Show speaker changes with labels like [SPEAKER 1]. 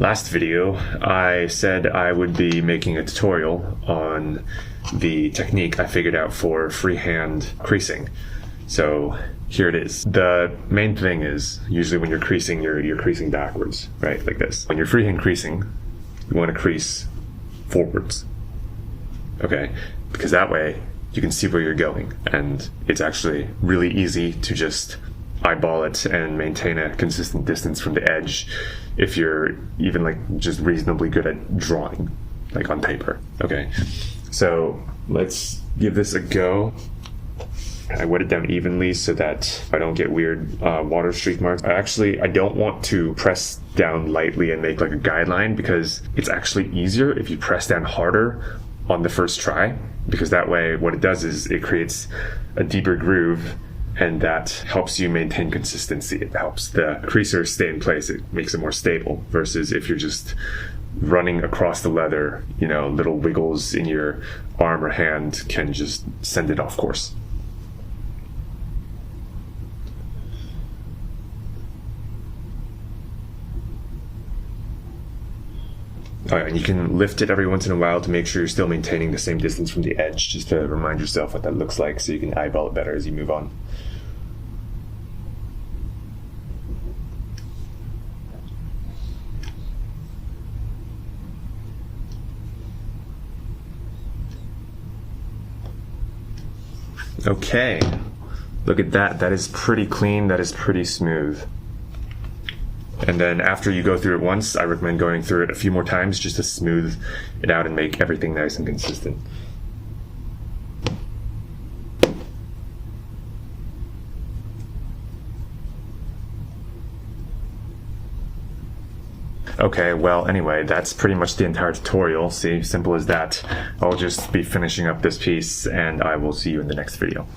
[SPEAKER 1] Last video, I said I would be making a tutorial on the technique I figured out for freehand creasing. So here it is. The main thing is, usually when you're creasing, you're creasing backwards, right? Like this. When you're freehand creasing, you want to crease forwards, okay? Because that way you can see where you're going, and it's actually really easy to just eyeball it and maintain a consistent distance from the edge if you're even like just reasonably good at drawing, like on paper. Okay, so let's give this a go. I wet it down evenly so that I don't get weird water streak marks. I don't want to press down lightly and make like a guideline, because it's actually easier if you press down harder on the first try, because that way what it does is it creates a deeper groove, and that helps you maintain consistency. It helps the creaser stay in place. It makes it more stable, versus if you're just running across the leather, you know, little wiggles in your arm or hand can just send it off course. Oh, and you can lift it every once in a while to make sure you're still maintaining the same distance from the edge, just to remind yourself what that looks like so you can eyeball it better as you move on. Okay, look at that. That is pretty clean. That is pretty smooth. And then after you go through it once, I recommend going through it a few more times just to smooth it out and make everything nice and consistent. Okay, well, anyway, that's pretty much the entire tutorial. See, simple as that. I'll just be finishing up this piece, and I will see you in the next video.